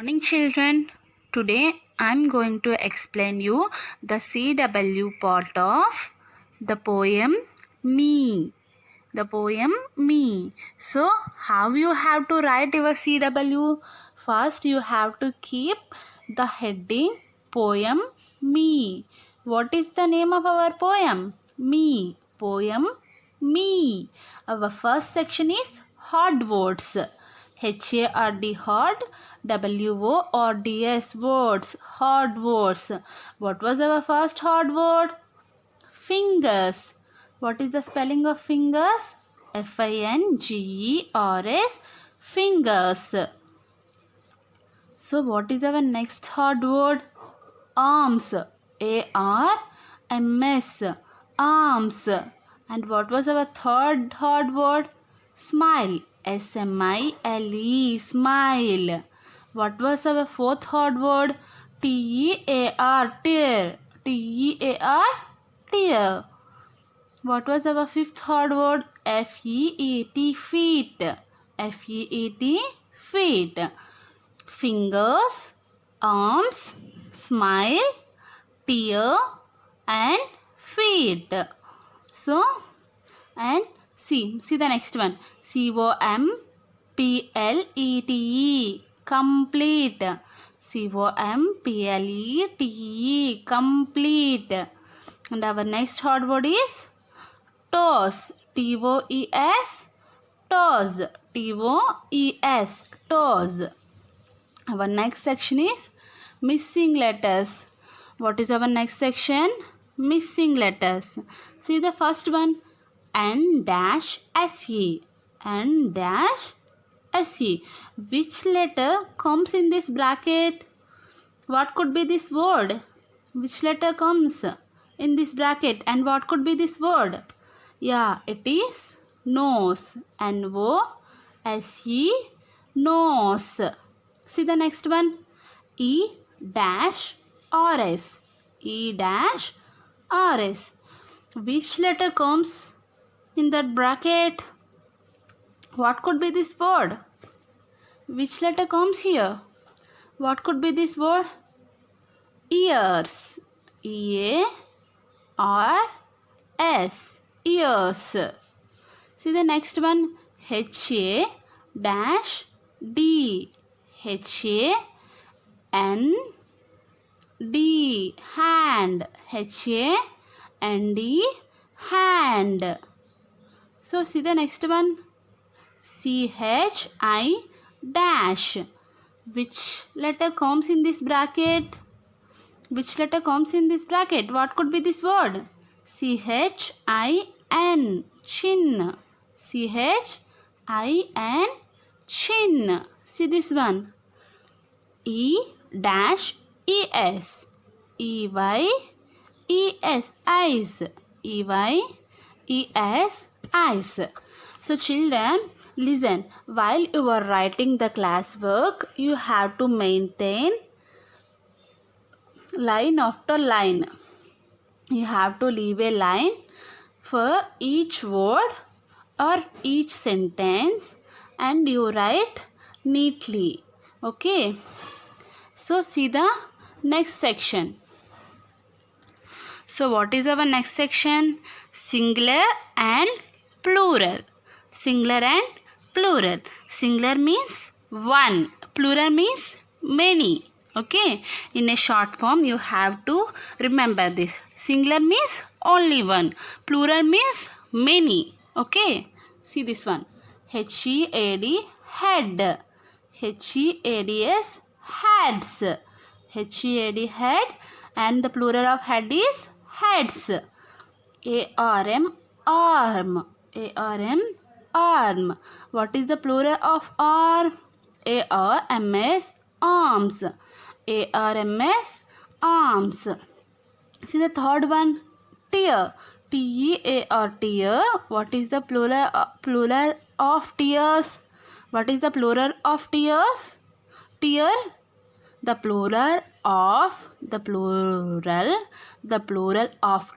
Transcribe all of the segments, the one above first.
Morning children. Today I am going to explain you the CW part of the poem Me. The poem Me. So how you have to write your CW? First you have to keep the heading poem Me. What is the name of our poem? Me. Poem Me. Our first section is hard words. HARD hard, WORDS words, hard words. What was our first hard word? Fingers. What is the spelling of fingers? FINGERS, fingers. So what is our next hard word? Arms. ARMS, arms. And what was our third hard word? Smile. SMILE, smile. What was our fourth hard word? TEAR, tear. TEAR, tear. What was our fifth hard word? FEAT, feet. FEAT, feet. Fingers, arms, smile, tear and feet. So, and see the next one. COMPLETE, complete. COMPLETE, complete. And our next hard word is toes. TOES, toes. TOES, toes. Our next section is missing letters. What is our next section? Missing letters. See the first one. N-SE. N-SE. Which letter comes in this bracket? What could be this word? Which letter comes in this bracket? And what could be this word? Yeah, it is nose. N-O-S-E, nose. See the next one. E-RS. E-RS. Which letter comes in that bracket? What could be this word? Which letter comes here? What could be this word? Ears. E-A-R-S. Ears. See the next one. H-A-D. H-A-N-D. Hand. H-A-N-D. Hand. So see the next one. C-H-I dash. Which letter comes in this bracket? Which letter comes in this bracket? What could be this word? C-H-I-N. Chin. C-H-I-N. Chin. See this one. E-ES. E-Y-E-S. Eyes. E-Y-E-S. Eyes. So children, listen. While you are writing the classwork, you have to maintain line after line. You have to leave a line for each word or each sentence and you write neatly. Okay. So see the next section. So what is our next section? Singular and plural. Singular and plural. Singular means one. Plural means many. Okay. In a short form you have to remember this. Singular means only one. Plural means many. Okay. See this one. H-E-A-D, head. H-E-A-D-S, heads. H-E-A-D, head. And the plural of head is heads. A-R-M, arm. A-R-M, arm. What is the plural of arm? A-R-M-S, arms. A-R-M-S, arms. See the third one. Tear. T-E-A-R, tear. What is the plural of tears? What is the plural of tears? Tear. The plural of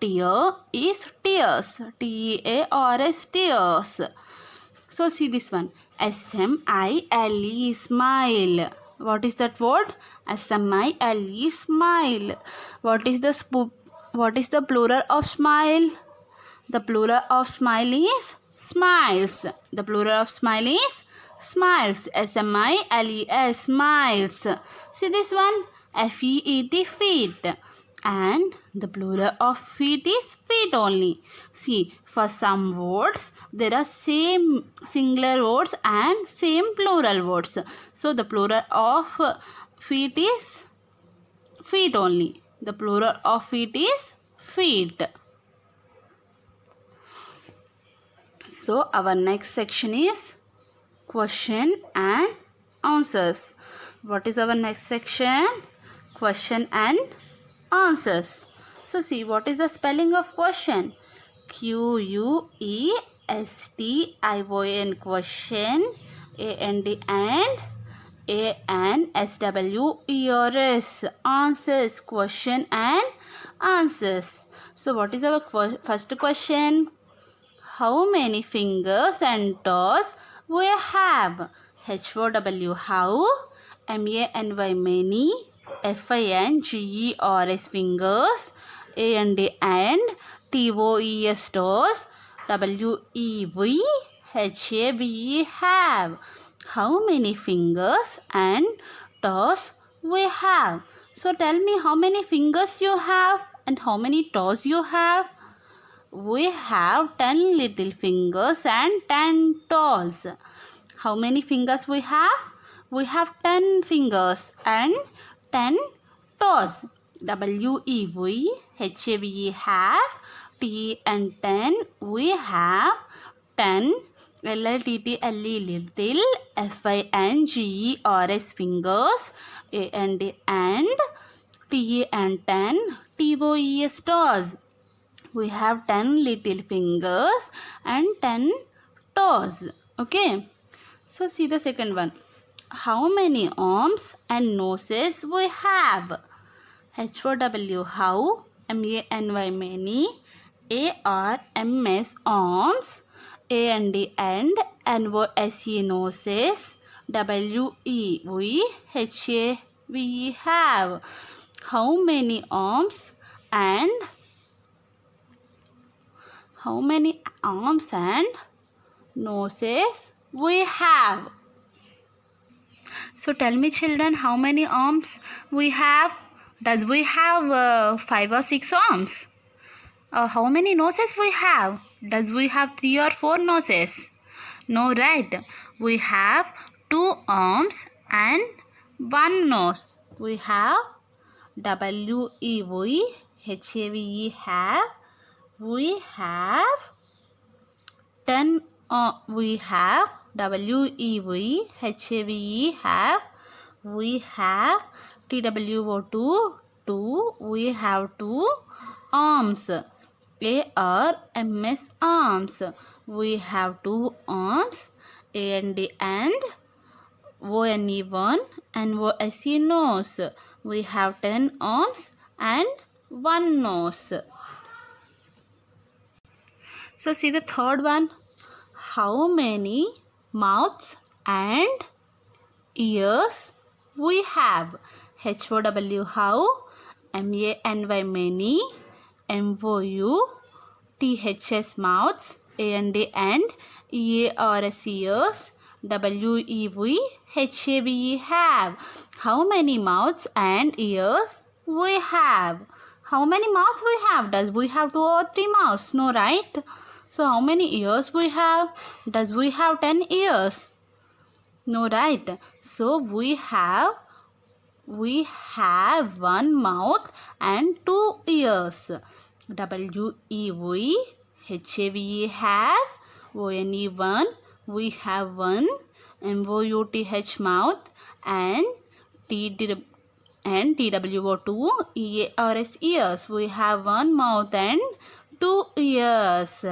tear is tears. T-E-A-R-S, tears. So see this one. S-M-I-L-E, smile. What is that word? S-M-I-L-E, smile. What is the plural of smile? The plural of smile is smiles. The plural of smile is smiles. S-M-I-L-E-S, smiles. See this one? F-E-E-T, feet. And the plural of feet is feet only. See, for some words, there are same singular words and same plural words. So, the plural of feet is feet only. The plural of feet is feet. So, our next section is question and answers. What is our next section? Question and answers. So, see, what is the spelling of question? Q-U-E-S-T-I-O-N, question. A-N-D, and A-N-S-W-E-R-S, answers, question and answers. So, what is our first question? How many fingers and toes we have? H-O-W, how. M-A-N-Y, many. F-I-N-G-E-R-S, fingers. A-N-D, and. T-O-E-S, toes. W-E-V-H-A-V-E, have. How many fingers and toes we have? So tell me, how many fingers you have and how many toes you have? We have 10 little fingers and 10 toes. How many fingers we have? We have 10 fingers and 10 toes. W-E-V-H-A-V-E, have. T and 10, we have 10. L-L-T-T-L-E, little. F-I-N-G-E-R-S, fingers. A-N-D, and. T and 10, T-O-E-S, toes. We have 10 little fingers and 10 toes. Okay. So, see the second one. How many arms and noses we have? H-O-W, how. M-A-N-Y, many. A-R-M-S, arms. A-N-D, and. N-O-S-E, noses. W-E-V-H-A-V-E, have. How many arms and noses we have? So tell me, children, how many arms we have? Does we have 5 or 6 arms? How many noses we have? Does we have 3 or 4 noses? No, right? We have 2 arms and 1 nose. We have W-E-V-H-A-V-E, have. We have 10. We have W-E-V-H-A-V-E, have. We have T-W-O-2, 2. We have 2 arms. A-R-M-S, arms. We have 2 arms. A-N-D, and. O-N-E, 1. And O-S-E, nose. We have 10 arms and 1 nose. So, see the third one. How many mouths and ears we have? H-O-W, how. M-A-N-Y, many. M-O-U-T-H-S, mouths. A-N-D, and. E-A-R-S, ears. W-E-V-H-A-V-E, have. How many mouths and ears we have? How many mouths we have? Does we have 2 or 3 mouths? No, right? So, how many ears we have? Does we have 10 ears? No, right? So, we have 1 mouth and 2 ears. W-E-V-H-A-V-E, have. O-N-E, 1. We have 1. M-O-U-T-H, mouth, and T-W-O-2, E-A-R-S, ears. We have 1 mouth and 2 ears.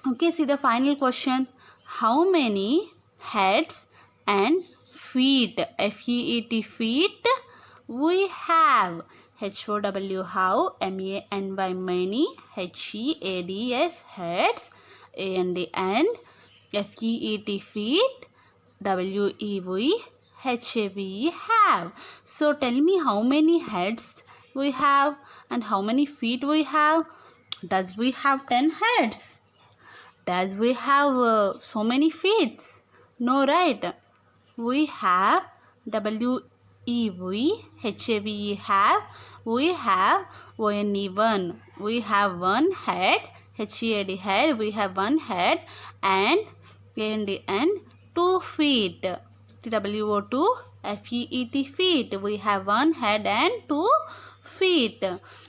Okay, see the final question. How many heads and feet, F-E-E-T, feet, we have? H-O-W, how. M-A-N-Y, many. H-E-A-D-S, heads. A-N-D, and. F-E-E-T, feet. W-E-V H-A-V-E, have. So tell me how many heads we have and how many feet we have. Does we have 10 heads? Does we have so many feet? No, right? We have W-E-V-H-A-V-E, have. We have O-N-E-1. We have one head. H-E-A-D, head. We have one head. And A-N-D-N, 2 feet. T-W-O-2, F-E-E-T, feet. We have one head and 2 feet.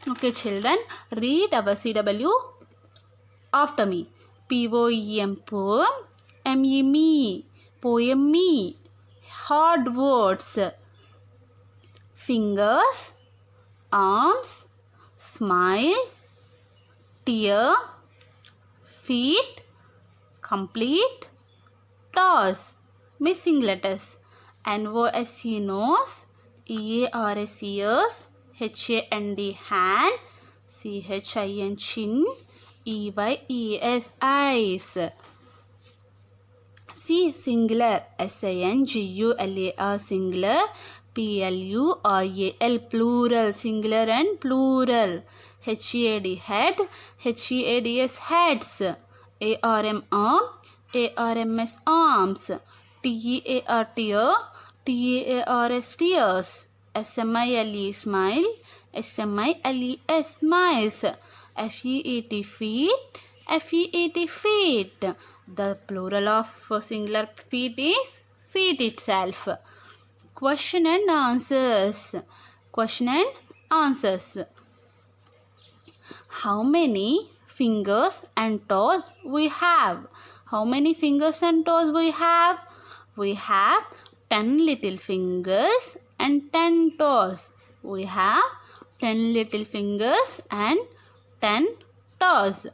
Okay, children, read our CW after me. P-O-E-M, poem. M-E, me. Poem, me. Hard words. Fingers, arms, smile, tear, feet, complete, toss. Missing letters. N-O-S-E, nose, E-A-R-S, ears, H-A-N-D, hand, C-H-I-N, chin, E-Y-E-S, eyes. C, singular, S-I-N-G-U-L-A-R, singular, P-L-U-R-A-L, plural, singular and plural. H-E-A-D, head, H-E-A-D-S, heads. A-R-M, arm, A-R-M-S, arms. T-E-A-R, tear, T-E-A-R-S, tears. S-M-I-L-E, smile, S-M-I-L-E-S, smiles. F-E-E-T, feet, F-E-E-T, feet. The plural of singular feet is feet itself. Question and answers. Question and answers. How many fingers and toes we have? How many fingers and toes we have? We have 10 little fingers and 10 toes. We have 10 little fingers and 10 toes.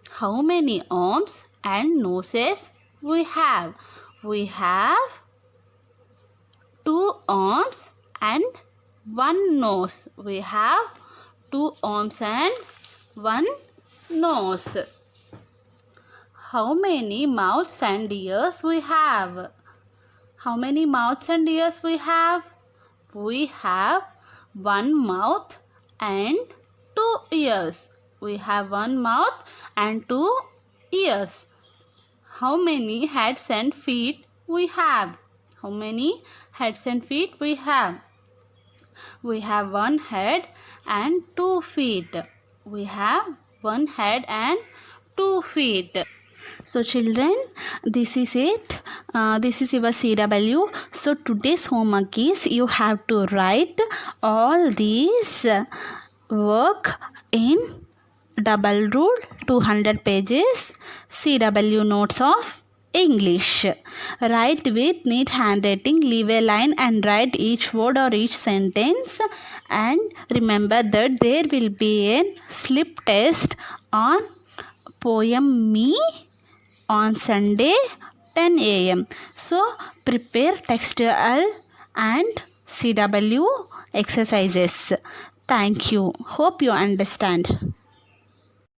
How many arms and noses we have? We have 2 arms and 1 nose. We have 2 arms and 1 nose. How many mouths and ears we have? How many mouths and ears we have? We have 1 mouth and 2 ears. We have 1 mouth and 2 ears. How many heads and feet we have? How many heads and feet we have? We have 1 head and 2 feet. We have 1 head and 2 feet. So children, this is it. This is your CW. So today's homework is you have to write all these work in double rule 200 pages CW notes of English. Write with neat handwriting, leave a line and write each word or each sentence, and remember that there will be a slip test on poem Me on Sunday 10 a.m. So prepare textual and CW exercises. Thank you. Hope you understand.